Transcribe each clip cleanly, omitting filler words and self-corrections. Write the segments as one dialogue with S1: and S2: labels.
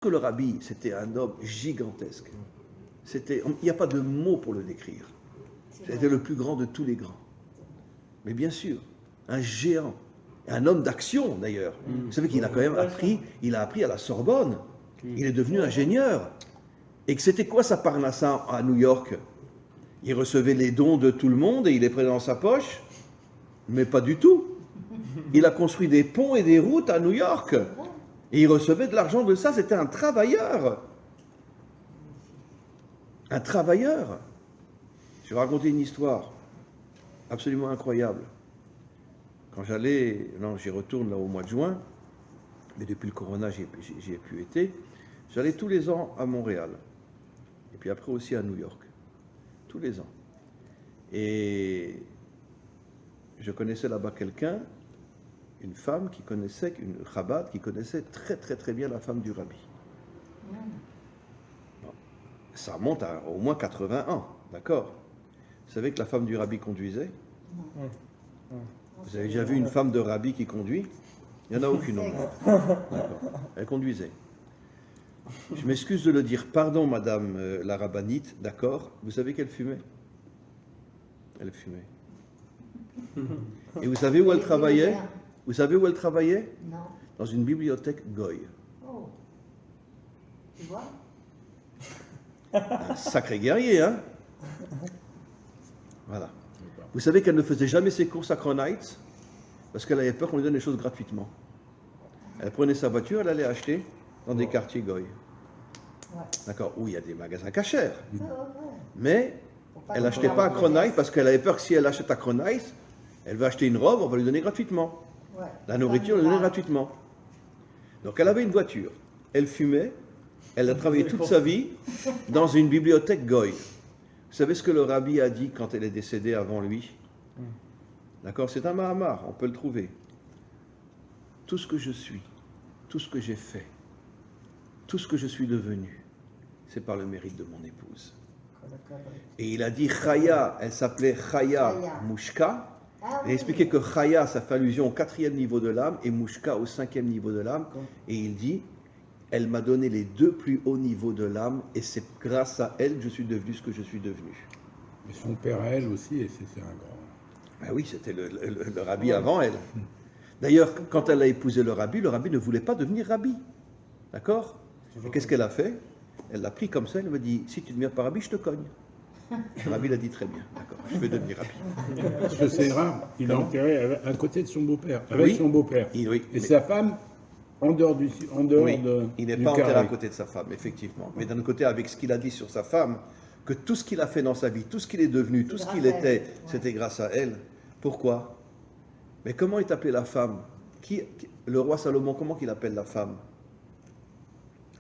S1: que le rabbi, c'était un homme gigantesque. Il n'y a pas de mots pour le décrire. C'était le plus grand de tous les grands. Mais bien sûr, un géant, un homme d'action d'ailleurs. Vous savez qu'il a quand même appris à la Sorbonne. Il est devenu ingénieur. Et que c'était quoi sa parnassa à New York? Il recevait les dons de tout le monde et il les prenait dans sa poche? Mais pas du tout. Il a construit des ponts et des routes à New York. Et il recevait de l'argent de ça. C'était un travailleur. Un travailleur. Je vais raconter une histoire absolument incroyable. Quand j'y retourne là au mois de juin, mais depuis le corona, j'y ai plus été. J'allais tous les ans à Montréal. Et puis après aussi à New York. Tous les ans. Et je connaissais là-bas quelqu'un, une femme qui connaissait, une Chabad, qui connaissait très très très bien la femme du rabbi. Bon. Ça remonte à au moins 80 ans, d'accord? Vous savez que la femme du rabbi conduisait? Vous avez déjà vu une femme de rabbi qui conduit? Il n'y en a aucune au monde. D'accord. Elle conduisait. Je m'excuse de le dire, pardon madame la rabbinite, d'accord? Vous savez qu'elle fumait? Elle fumait. Et vous savez où elle travaillait? Vous savez où elle travaillait?
S2: Non.
S1: Dans une bibliothèque Goy.
S2: Oh. Tu vois?
S1: Un sacré guerrier, hein? Voilà. Vous savez qu'elle ne faisait jamais ses courses à Crown Heights parce qu'elle avait peur qu'on lui donne les choses gratuitement. Elle prenait sa voiture, elle allait acheter dans des quartiers Goy.
S2: Ouais.
S1: D'accord? Où il y a des magasins cachers.
S2: Ouais.
S1: Mais elle n'achetait pas à Crown Heights parce qu'elle avait peur que si elle achète à Crown Heights, elle va acheter une robe, on va lui donner gratuitement.
S2: Ouais.
S1: La nourriture, on lui donne gratuitement. Donc elle avait une voiture, elle fumait, elle a travaillé toute sa vie dans une bibliothèque Goy. Vous savez ce que le rabbi a dit quand elle est décédée avant lui? D'accord? C'est un Mahamar, on peut le trouver. Tout ce que je suis, tout ce que j'ai fait, tout ce que je suis devenu, c'est par le mérite de mon épouse. Et il a dit Chaya, elle s'appelait Chaya Mouchka.
S2: Ah,
S1: Il a expliqué que Chaya, ça fait allusion au 4e niveau de l'âme et Mouchka au 5e niveau de l'âme. Et il dit, elle m'a donné les 2 plus hauts niveaux de l'âme et c'est grâce à elle que je suis devenu ce que je suis devenu.
S3: Mais son père, elle aussi, c'était un grand...
S1: Ben oui, c'était le rabbi avant elle. D'ailleurs, quand elle a épousé le rabbi ne voulait pas devenir rabbi. D'accord? Et qu'est-ce qu'elle a fait? Elle l'a pris comme ça, elle m'a dit, si tu ne deviens pas rabbi, je te cogne. Le rabbi l'a dit très bien, d'accord, je vais devenir rabbi.
S3: Parce que c'est rare, il a enterré à côté de son beau-père, avec
S1: Oui.
S3: son beau-père.
S1: Oui,
S3: Et sa femme, en dehors
S1: oui, il n'est
S3: du
S1: pas enterré
S3: carré.
S1: à côté de sa femme, effectivement. Mais d'un autre côté, avec ce qu'il a dit sur sa femme, que tout ce qu'il a fait dans sa vie, tout ce qu'il est devenu, tout ce qu'il
S2: grâce à
S1: était,
S2: elle.
S1: c'était grâce à elle. Pourquoi? Mais comment est appelée la femme? Le roi Salomon, comment qu'il appelle la femme?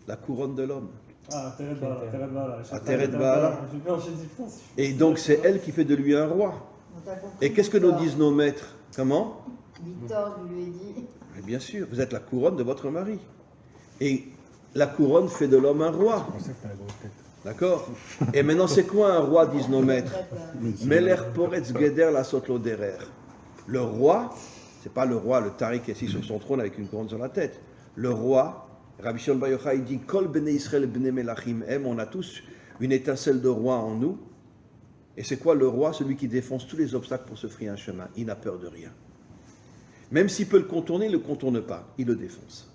S1: La couronne de l'homme.
S4: Ah, Teret Bala.
S1: Teret Bala.
S4: J'ai peur, j'ai dit France.
S1: Et donc c'est elle qui fait de lui un roi.
S2: On t'a compris,
S1: Et qu'est-ce que nous
S2: Victor.
S1: disent nos maîtres? Comment?
S2: Victor lui a dit.
S1: Mais bien sûr, vous êtes la couronne de votre mari. Et la couronne fait de l'homme un roi. D'accord? Et maintenant, c'est quoi un roi, disent nos maîtres? Meler poretz geder la sotlo derer. Le roi, c'est pas le roi, le tari qui est assis sur son trône avec une couronne sur la tête. Le roi, Rabbi Shimon Bar Yochai, il dit Kol bnei Israël bnei melachim em, on a tous une étincelle de roi en nous. Et c'est quoi le roi? Celui qui défonce tous les obstacles pour se frayer un chemin. Il n'a peur de rien. Même s'il peut le contourner, il ne le contourne pas, il le défonce.